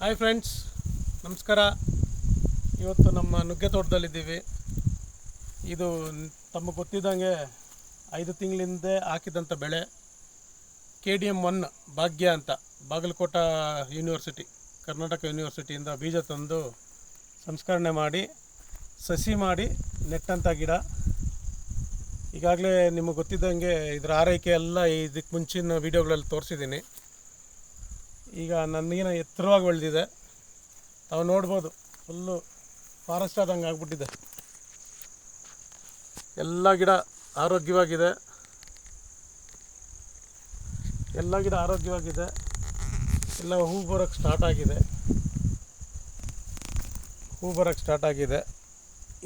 Hi friends, ನಮಸ್ಕಾರ. ಇವತ್ತು ನಮ್ಮ ನುಗ್ಗೆ ತೋಟದಲ್ಲಿದ್ದೀವಿ. ಇದು ತಮಗೆ ಗೊತ್ತಿದ್ದಂಗೆ 5 ತಿಂಗಳಿಂದ ಹಾಕಿದಂಥ ಬೆಳೆ KDM1 ಭಾಗ್ಯ ಅಂತ ಬಾಗಲಕೋಟ ಯೂನಿವರ್ಸಿಟಿ, ಕರ್ನಾಟಕ ಯೂನಿವರ್ಸಿಟಿಯಿಂದ ಬೀಜ ತಂದು ಸಂಸ್ಕರಣೆ ಮಾಡಿ ಸಸಿ ಮಾಡಿ ನೆಟ್ಟಂಥ ಗಿಡ. ಈಗಾಗಲೇ ನಿಮಗೆ ಗೊತ್ತಿದ್ದಂಗೆ ಇದರ ಆರೈಕೆ ಎಲ್ಲ ಇದಕ್ಕೆ ಮುಂಚಿನ ವೀಡಿಯೋಗಳಲ್ಲಿ ತೋರಿಸಿದ್ದೀನಿ. ಈಗ ನನಗೇನು ಎತ್ತರವಾಗಿ ಬೆಳೆದಿದೆ, ತಾವು ನೋಡ್ಬೋದು. ಫುಲ್ಲು ಫಾರೆಸ್ಟ್ ಆದಂಗೆ ಆಗ್ಬಿಟ್ಟಿದೆ. ಎಲ್ಲ ಗಿಡ ಆರೋಗ್ಯವಾಗಿದೆ, ಎಲ್ಲ ಹೂ ಬರೋಕ್ಕೆ ಸ್ಟಾರ್ಟ್ ಆಗಿದೆ.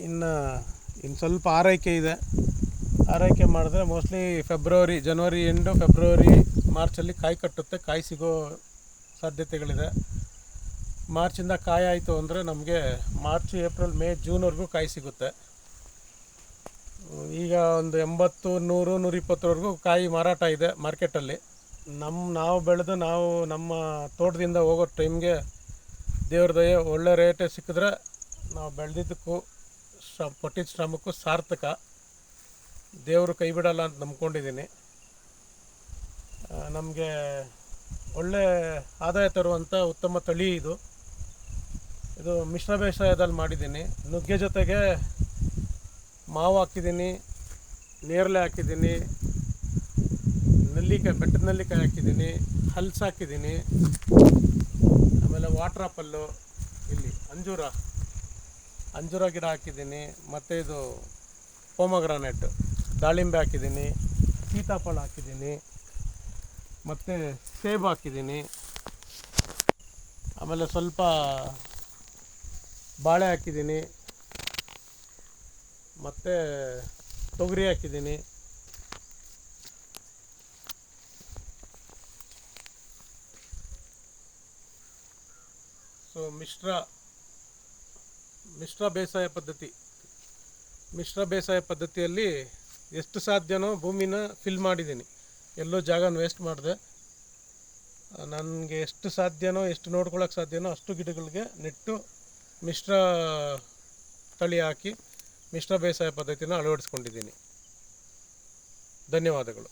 ಇನ್ನು ಸ್ವಲ್ಪ ಆರೈಕೆ ಇದೆ. ಆರೈಕೆ ಮಾಡಿದ್ರೆ ಮೋಸ್ಟ್ಲಿ ಜನವರಿ ಎಂಡು ಫೆಬ್ರವರಿ ಮಾರ್ಚಲ್ಲಿ ಕಾಯಿ ಕಟ್ಟುತ್ತೆ. ಕಾಯಿ ಸಿಗೋ ಸಾಧ್ಯತೆಗಳಿದೆ. ಮಾರ್ಚಿಂದ ಕಾಯಿ ಆಯಿತು ಅಂದರೆ ನಮಗೆ ಮಾರ್ಚ್, ಏಪ್ರಿಲ್, ಮೇ, ಜೂನ್ವರೆಗೂ ಕಾಯಿ ಸಿಗುತ್ತೆ. ಈಗ ಒಂದು 80, 100, 120ವರೆಗೂ ಕಾಯಿ ಮಾರಾಟ ಇದೆ ಮಾರ್ಕೆಟಲ್ಲಿ. ನಾವು ಬೆಳೆದು ನಮ್ಮ ತೋಟದಿಂದ ಹೋಗೋ ಟೈಮ್ಗೆ ದೇವ್ರ ದಯೆ ಒಳ್ಳೆ ರೇಟ್ ಸಿಕ್ಕಿದ್ರೆ ನಾವು ಬೆಳೆದಿದ್ದಕ್ಕೂ ಪಟ್ಟಿದ ಶ್ರಮಕ್ಕೂ ಸಾರ್ಥಕ. ದೇವರು ಕೈ ಬಿಡಲ್ಲ ಅಂತ ನಂಬ್ಕೊಂಡಿದ್ದೀನಿ. ನಮಗೆ ಒಳ್ಳೆ ಆದಾಯ ತರುವಂಥ ಉತ್ತಮ ತಳಿ ಇದು ಮಿಶ್ರ ಬೇಸಾಯದಲ್ಲಿ ಮಾಡಿದ್ದೀನಿ. ನುಗ್ಗೆ ಜೊತೆಗೆ ಮಾವು ಹಾಕಿದ್ದೀನಿ, ನೇರಳೆ ಹಾಕಿದ್ದೀನಿ, ಬೆಟ್ಟದ ನೆಲ್ಲಿಕಾಯಿ ಹಾಕಿದ್ದೀನಿ, ಹಲ್ಸು ಹಾಕಿದ್ದೀನಿ, ಆಮೇಲೆ ವಾಟರ್ ಆಪಲ್ಲು, ಇಲ್ಲಿ ಅಂಜೂರ ಗಿಡ ಹಾಕಿದ್ದೀನಿ, ಮತ್ತು ಇದು ಪೊಮಗ್ರಾನೇಟ್, ದಾಳಿಂಬೆ ಹಾಕಿದ್ದೀನಿ, ಸೀತಾಫಲ ಹಾಕಿದ್ದೀನಿ, ಮತ್ತು ಸೇಬು ಹಾಕಿದ್ದೀನಿ, ಆಮೇಲೆ ಸ್ವಲ್ಪ ಬಾಳೆ ಹಾಕಿದ್ದೀನಿ, ಮತ್ತು ತೊಗರಿ ಹಾಕಿದ್ದೀನಿ. ಸೊ ಮಿಶ್ರ ಬೇಸಾಯ ಪದ್ಧತಿಯಲ್ಲಿ ಎಷ್ಟು ಸಾಧ್ಯನೋ ಭೂಮಿನ ಫಿಲ್ ಮಾಡಿದ್ದೀನಿ. ಎಲ್ಲೋ ಜಾಗನ ವೇಸ್ಟ್ ಮಾಡಿದೆ. ನನಗೆ ಎಷ್ಟು ಸಾಧ್ಯನೋ, ಎಷ್ಟು ನೋಡ್ಕೊಳ್ಳೋಕೆ ಸಾಧ್ಯನೋ ಅಷ್ಟು ಗಿಡಗಳಿಗೆ ನೆಟ್ಟು ಮಿಶ್ರ ತಳಿ ಹಾಕಿ ಮಿಶ್ರ ಬೇಸಾಯ ಪದ್ಧತಿನ ಅಳವಡಿಸ್ಕೊಂಡಿದ್ದೀನಿ. ಧನ್ಯವಾದಗಳು.